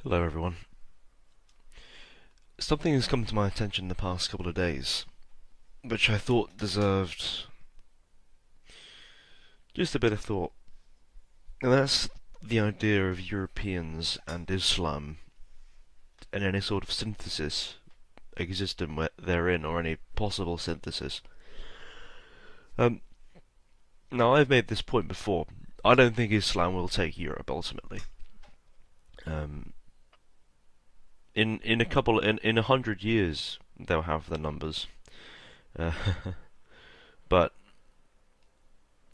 Hello everyone. Something has come to my attention in the past couple of days, which I thought deserved just a bit of thought, and that's the idea of Europeans and Islam and any sort of synthesis existing therein, or any possible synthesis. Um, Now I've made this point before. I don't think Islam will take Europe ultimately. Um, in 100 years they'll have the numbers, uh, but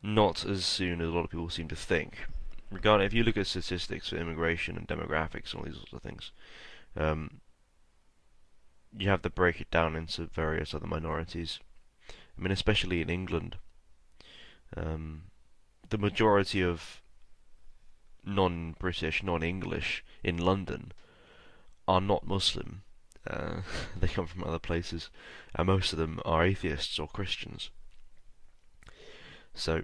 not as soon as a lot of people seem to think. Regarding, if you look at statistics for immigration and demographics and all these sorts of things, um, you have to break it down into various other minorities. I mean, especially in England, um, the majority of non-British, non-English in London are not Muslim. They come from other places, and most of them are atheists or Christians. So,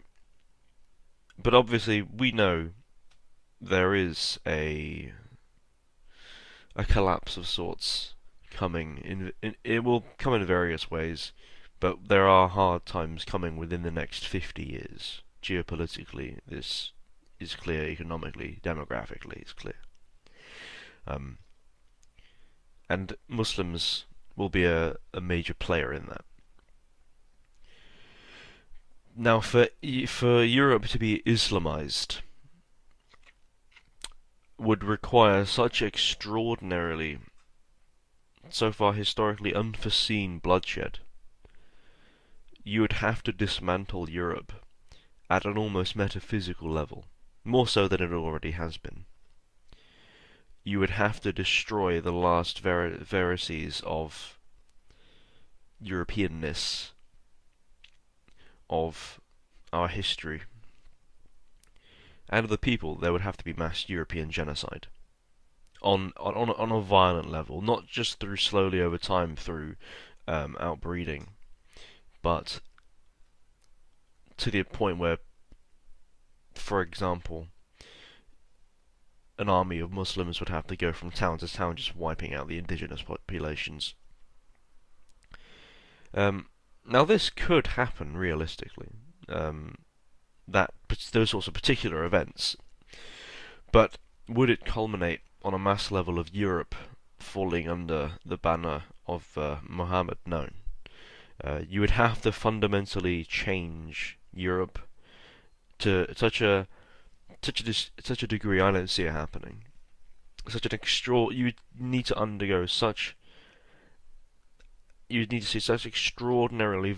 but obviously we know there is a collapse of sorts coming. It will come in various ways, but there are hard times coming within the next 50 years. Geopolitically, this is clear. Economically, demographically, it's clear. Um, and Muslims will be a major player in that. Now, for Europe to be Islamized would require such extraordinarily, so far historically unforeseen bloodshed. You would have to dismantle Europe at an almost metaphysical level, more so than it already has been. You would have to destroy the last verities of Europeanness, of our history, and of the people. There would have to be mass European genocide on a violent level, not just through slowly over time through outbreeding, but to the point where, for example, an army of Muslims would have to go from town to town just wiping out the indigenous populations. Now this could happen realistically, that those sorts of particular events, but would it culminate on a mass level of Europe falling under the banner of Muhammad? No. You would have to fundamentally change Europe to such a degree. I don't see it happening. Such an you need to undergo such. You need to see such extraordinary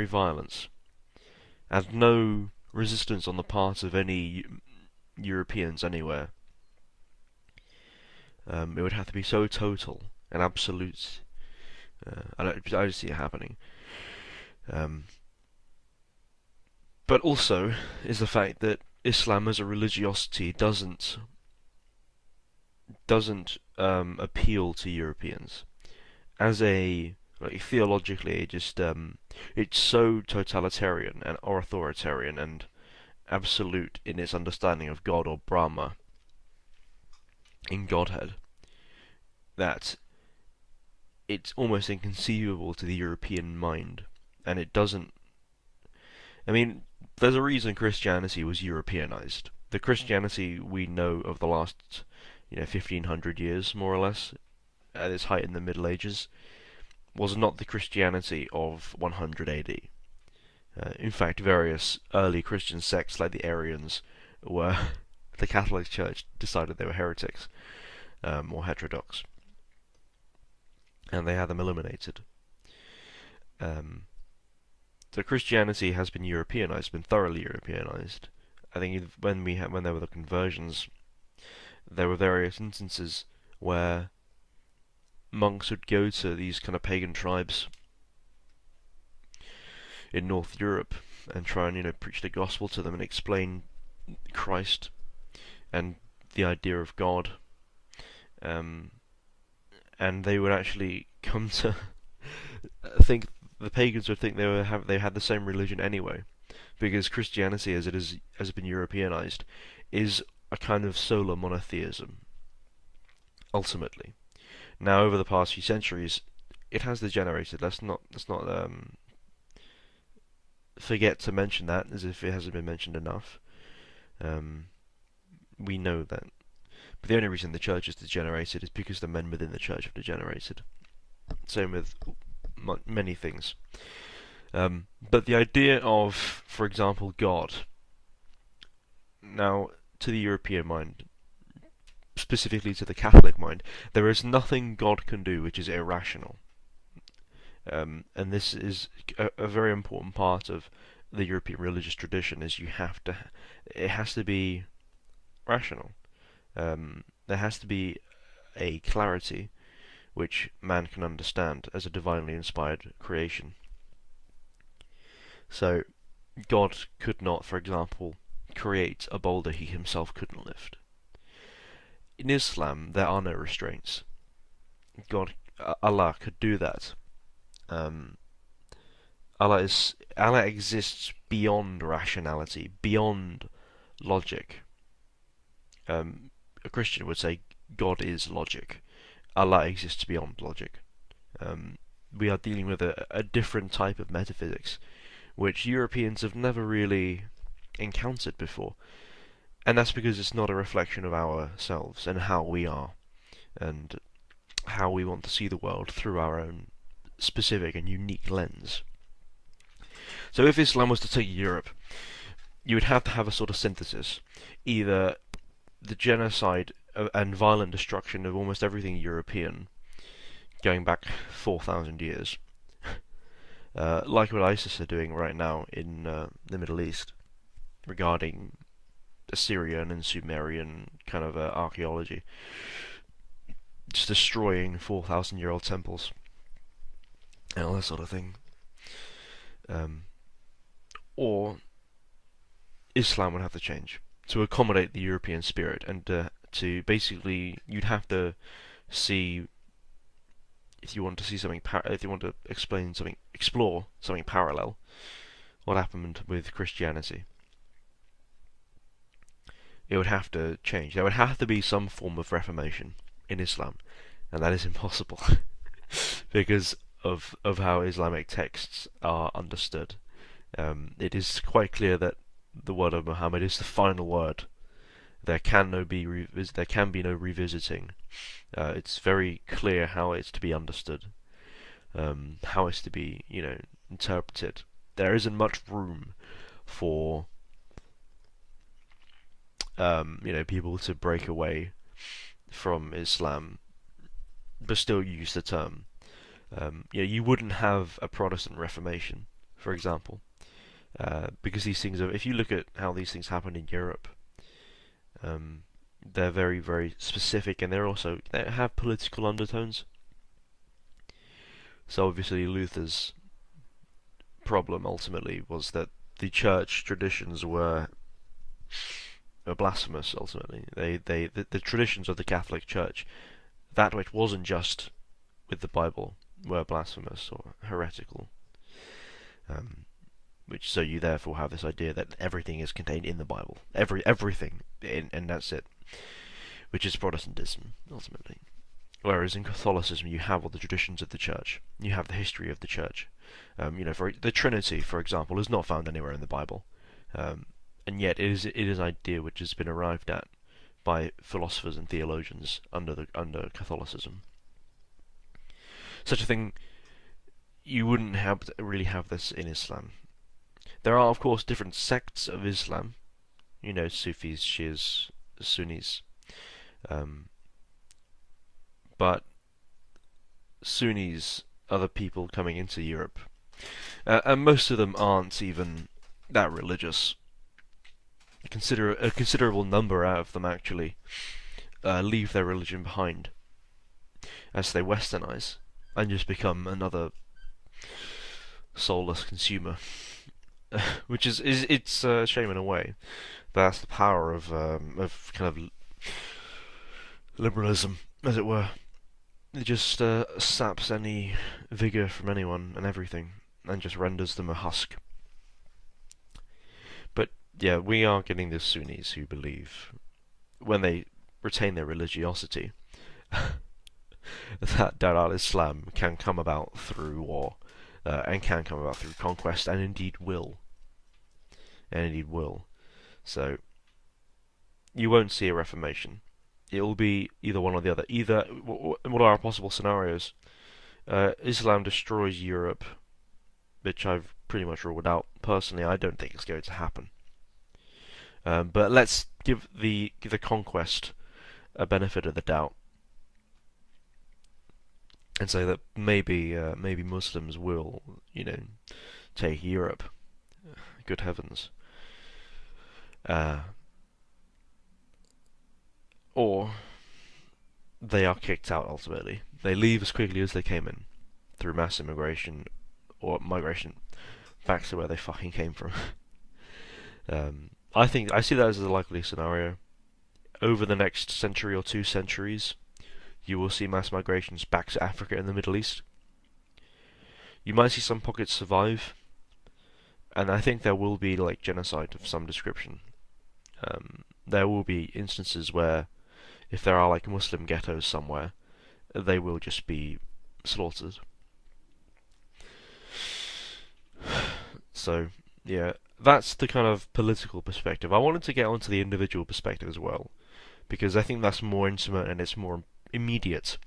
violence, and no resistance on the part of any Europeans anywhere. It would have to be so total and absolute. I don't see it happening. But also is the fact that Islam as a religiosity doesn't appeal to Europeans as a, like, theologically. It's so totalitarian and or authoritarian and absolute in its understanding of God or Brahma in Godhead that it's almost inconceivable to the European mind, and it doesn't. I mean, there's a reason Christianity was Europeanized. The Christianity we know of the last, 1500 years, more or less, at its height in the Middle Ages, was not the Christianity of 100 AD. In fact, various early Christian sects, like the Arians, were the Catholic Church decided they were heretics, or heterodox, and they had them eliminated. So Christianity has been Europeanized, been thoroughly Europeanized. I think when there were the conversions, there were various instances where monks would go to these kind of pagan tribes in North Europe and try and preach the gospel to them and explain Christ and the idea of God, and they would actually come to think the pagans would think they had the same religion anyway, because Christianity, as it been Europeanized, is a kind of solar monotheism, ultimately. Now, over the past few centuries, it has degenerated. Let's not forget to mention that, as if it hasn't been mentioned enough. Um, we know that. But the only reason the church has degenerated is because the men within the church have degenerated. Same with many things. But the idea of, for example, God. Now, to the European mind, specifically to the Catholic mind, there is nothing God can do which is irrational. And this is a very important part of the European religious tradition. Is it has to be rational. There has to be a clarity which man can understand as a divinely inspired creation. So, God could not, for example, create a boulder he himself couldn't lift. In Islam, there are no restraints. Allah could do that. Um, Allah exists beyond rationality, beyond logic. A Christian would say God is logic. Allah exists beyond logic. We are dealing with a different type of metaphysics, which Europeans have never really encountered before. And that's because it's not a reflection of ourselves and how we are, and how we want to see the world through our own specific and unique lens. So if Islam was to take Europe, you would have to have a sort of synthesis. Either the genocide and violent destruction of almost everything European, going back 4,000 years, like what ISIS are doing right now in the Middle East, regarding Assyrian and Sumerian kind of archaeology, just destroying 4,000-year-old temples and all that sort of thing. Or Islam would have to change to accommodate the European spirit, and to basically, you'd have to see, if you want to see something, if you want to explore something parallel, what happened with Christianity. It would have to change. There would have to be some form of reformation in Islam, and that is impossible because of how Islamic texts are understood. It is quite clear that the word of Muhammad is the final word. There can be no revisiting. It's very clear how it's to be understood, how it's to be, interpreted. There isn't much room for, people to break away from Islam, but still use the term. You wouldn't have a Protestant Reformation, for example, because these things are. If you look at how these things happen in Europe, they're very, very specific, and they have political undertones. So obviously Luther's problem ultimately was that the church traditions were blasphemous. Ultimately, the traditions of the Catholic Church, that which wasn't just with the Bible, were blasphemous or heretical. So you therefore have this idea that everything is contained in the Bible, everything, and that's it, which is Protestantism ultimately. Whereas in Catholicism, you have all the traditions of the Church, you have the history of the Church. For the Trinity, for example, is not found anywhere in the Bible, and yet it is an idea which has been arrived at by philosophers and theologians under Catholicism. Such a thing, you wouldn't really have this in Islam. There are, of course, different sects of Islam, Sufis, Shias, Sunnis, but Sunnis are the people coming into Europe, and most of them aren't even that religious. A considerable number out of them actually leave their religion behind as they westernize and just become another soulless consumer. Which is it's a shame in a way. That's the power of kind of liberalism, as it were. It just saps any vigor from anyone and everything, and just renders them a husk. But yeah, we are getting the Sunnis who believe when they retain their religiosity, that Dar al-Islam can come about through war, and can come about through conquest, and indeed will. And indeed will. So, you won't see a reformation. It will be either one or the other. Either, what are our possible scenarios? Islam destroys Europe, which I've pretty much ruled out. Personally, I don't think it's going to happen. But let's give the conquest a benefit of the doubt, and say that maybe Muslims will, take Europe. Good heavens. Or they are kicked out ultimately. They leave as quickly as they came in, through mass immigration or migration back to where they fucking came from. I see that as a likely scenario. Over the next century or 2 centuries, you will see mass migrations back to Africa and the Middle East. You might see some pockets survive, and I think there will be like genocide of some description. There will be instances where, if there are like Muslim ghettos somewhere, they will just be slaughtered. So, yeah, that's the kind of political perspective. I wanted to get onto the individual perspective as well, because I think that's more intimate and it's more immediate.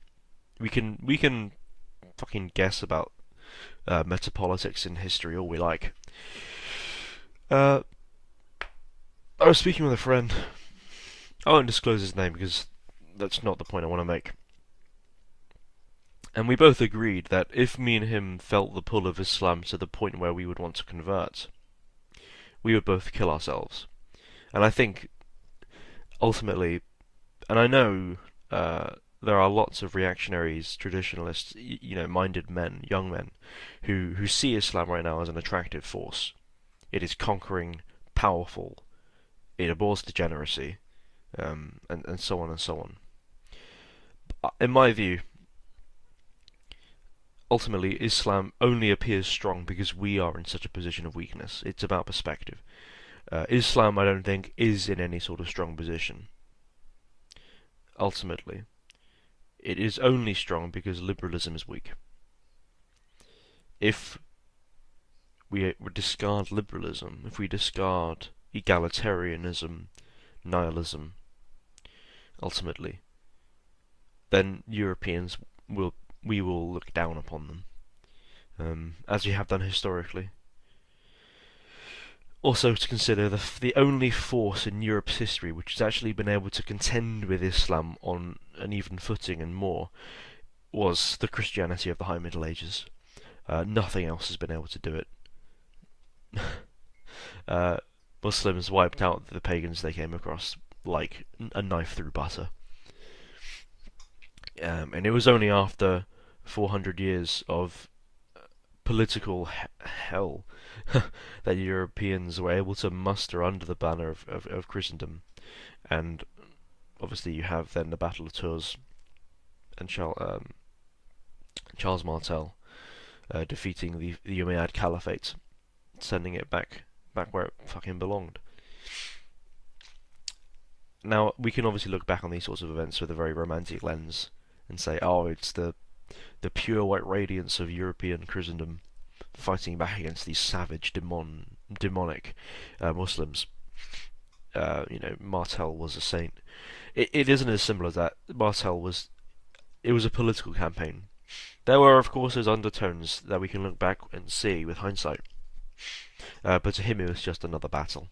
We can fucking guess about metapolitics in history all we like. I was speaking with a friend. I won't disclose his name because that's not the point I want to make. And we both agreed that if me and him felt the pull of Islam to the point where we would want to convert, we would both kill ourselves. And I think, ultimately, and I know there are lots of reactionaries, traditionalists, minded men, young men, who see Islam right now as an attractive force. It is conquering, powerful, it abhors degeneracy, and so on and so on. In my view, ultimately, Islam only appears strong because we are in such a position of weakness. It's about perspective. Islam, I don't think, is in any sort of strong position. Ultimately, it is only strong because liberalism is weak. If we discard liberalism, if we discard egalitarianism, nihilism, ultimately, then Europeans we will look down upon them, as we have done historically. Also to consider the only force in Europe's history which has actually been able to contend with Islam on an even footing and more was the Christianity of the High Middle Ages. Nothing else has been able to do it. Muslims wiped out the pagans they came across like a knife through butter. And it was only after 400 years of political hell that Europeans were able to muster under the banner of Christendom. And obviously you have then the Battle of Tours and Charles Martel defeating the Umayyad Caliphate, sending it back where it fucking belonged. Now, we can obviously look back on these sorts of events with a very romantic lens and say, oh, it's the pure white radiance of European Christendom fighting back against these savage, demonic Muslims. Martel was a saint. It isn't as simple as that. Martel was a political campaign. There were, of course, those undertones that we can look back and see with hindsight. But to him, it was just another battle.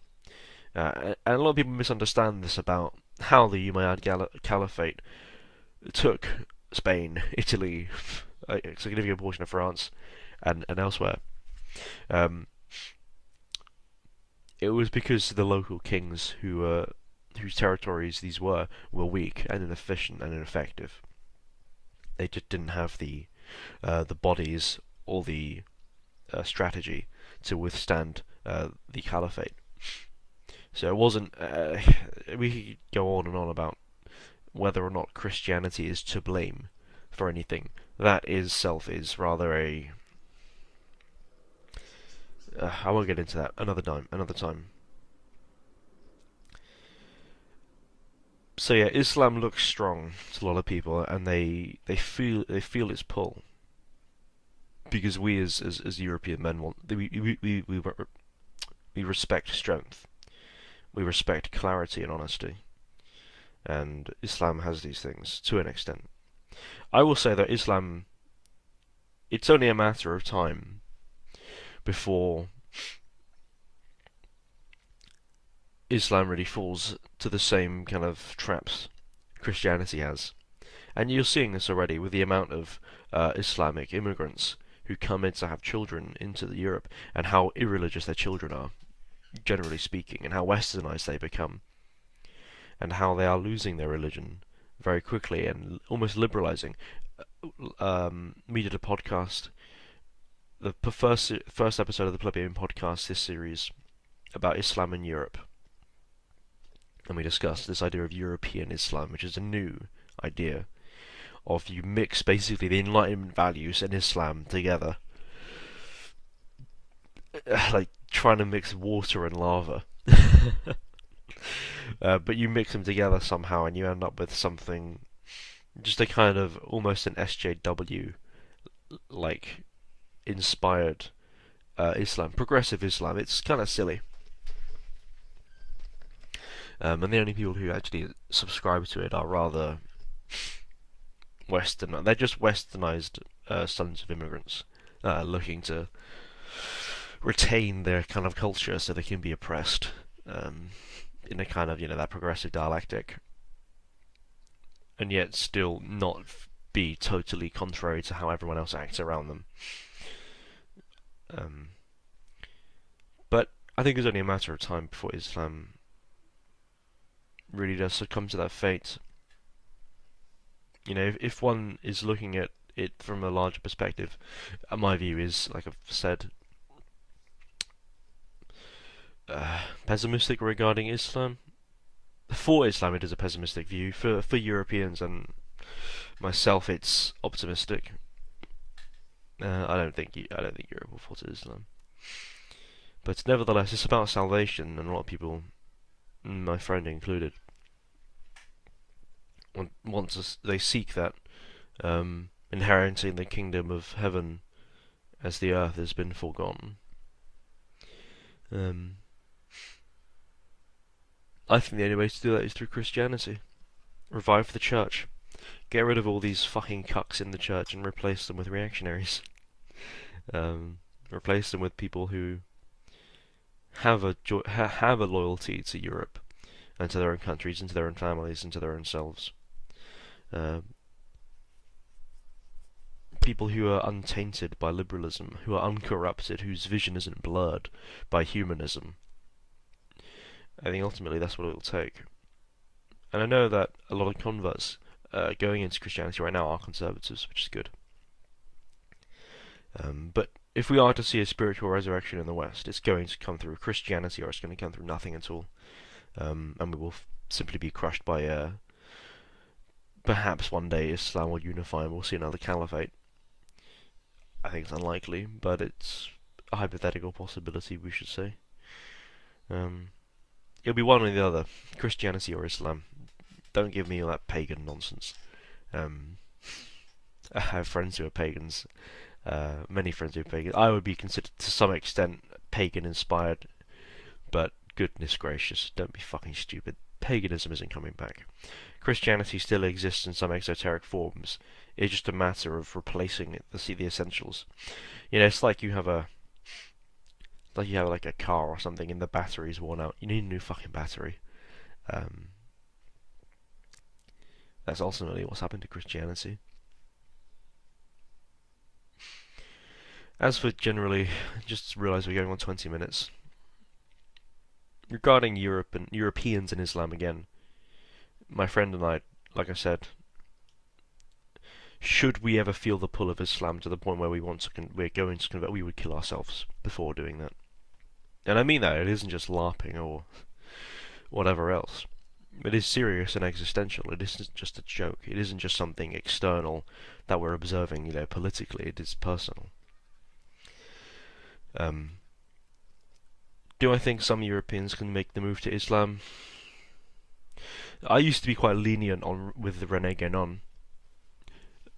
And a lot of people misunderstand this about how the Umayyad Caliphate took Spain, Italy, a significant portion of France, and elsewhere. It was because the local kings whose territories these were weak and inefficient and ineffective. They just didn't have the bodies or the strategy to withstand the caliphate. So it wasn't. We could go on and on about whether or not Christianity is to blame for anything. That itself is rather a. I won't get into that another time. So yeah, Islam looks strong to a lot of people, and they feel its pull because we as European men want we respect strength, we respect clarity and honesty, and Islam has these things to an extent. I will say that Islam, it's only a matter of time before Islam really falls to the same kind of traps Christianity has. And you're seeing this already with the amount of Islamic immigrants who come in to have children into Europe, and how irreligious their children are, generally speaking, and how westernized they become, and how they are losing their religion very quickly and almost liberalizing. We did a podcast, the first episode of the Plebeian podcast, this series, about Islam in Europe, and we discussed this idea of European Islam, which is a new idea of you mix basically the Enlightenment values and Islam together, like trying to mix water and lava. But you mix them together somehow, and you end up with something, just a kind of almost an SJW like inspired Islam, progressive Islam. It's kind of silly. And the only people who actually subscribe to it are rather Western. They're just westernized sons of immigrants looking to retain their kind of culture so they can be oppressed in a kind of, that progressive dialectic, and yet still not be totally contrary to how everyone else acts around them. But I think it's only a matter of time before Islam really does succumb to that fate. If one is looking at it from a larger perspective, my view is, like I've said, pessimistic regarding Islam. For Islam, it is a pessimistic view. For Europeans and myself, it's optimistic. I don't think Europe will fall to Islam, but nevertheless, it's about salvation, and a lot of people, my friend included, they seek that, inheriting the kingdom of heaven as the earth has been forgotten. I think the only way to do that is through Christianity. Revive the church. Get rid of all these fucking cucks in the church and replace them with reactionaries. Replace them with people who have a loyalty to Europe and to their own countries and to their own families and to their own selves. People who are untainted by liberalism, who are uncorrupted, whose vision isn't blurred by humanism. I think ultimately that's what it will take. And I know that a lot of converts going into Christianity right now are conservatives, which is good. But if we are to see a spiritual resurrection in the West, it's going to come through Christianity, or it's going to come through nothing at all. And we will simply be crushed by perhaps one day Islam will unify and we'll see another caliphate. I think it's unlikely, but it's a hypothetical possibility, we should say. It'll be one or the other, Christianity or Islam. Don't give me all that pagan nonsense. I have friends who are pagans, many friends who are pagan. I would be considered to some extent pagan-inspired, but goodness gracious, don't be fucking stupid. Paganism isn't coming back. Christianity still exists in some exoteric forms. It's just a matter of replacing it, the essentials. It's like you have like a car or something and the battery's worn out. You need a new fucking battery. That's ultimately what's happened to Christianity. As for generally, just realised we're going on 20 minutes. Regarding Europe and Europeans and Islam again, my friend and I, like I said, should we ever feel the pull of Islam to the point where we're going to convert, we would kill ourselves before doing that. And I mean that, it isn't just LARPing or whatever else. It is serious and existential. It isn't just a joke. It isn't just something external that we're observing, politically. It is personal. Do I think some Europeans can make the move to Islam? I used to be quite lenient on with Rene Guénon.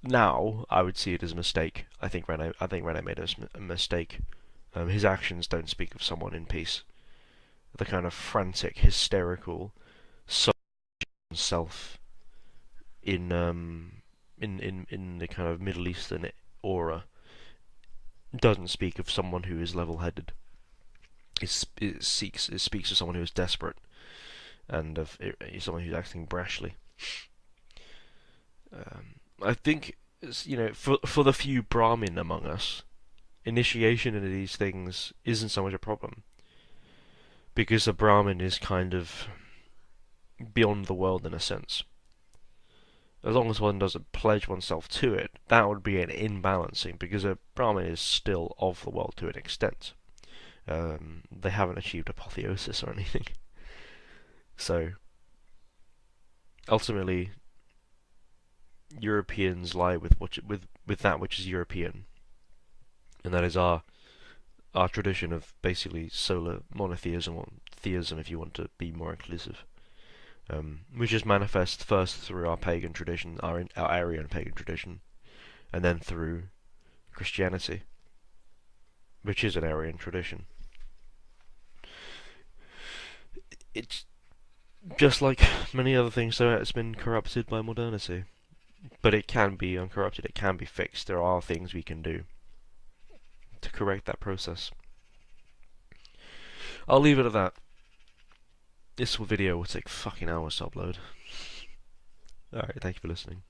Now I would see it as a mistake. I think Rene made a mistake. His actions don't speak of someone in peace. The kind of frantic, hysterical, self in the kind of Middle Eastern aura doesn't speak of someone who is level-headed. It speaks of someone who is desperate and of someone who's acting brashly. I think for the few Brahmin among us, initiation into these things isn't so much a problem because a Brahmin is kind of beyond the world in a sense. As long as one doesn't pledge oneself to it, that would be an imbalancing because a Brahmin is still of the world to an extent. They haven't achieved apotheosis or anything. So, ultimately, Europeans lie with that which is European, and that is our tradition of basically solar monotheism or theism, if you want to be more inclusive. Which is manifest first through our pagan tradition, our Aryan pagan tradition, and then through Christianity, which is an Aryan tradition. It's just like many other things, though, it's been corrupted by modernity. But it can be uncorrupted, it can be fixed. There are things we can do to correct that process. I'll leave it at that. This video will take fucking hours to upload. Alright, thank you for listening.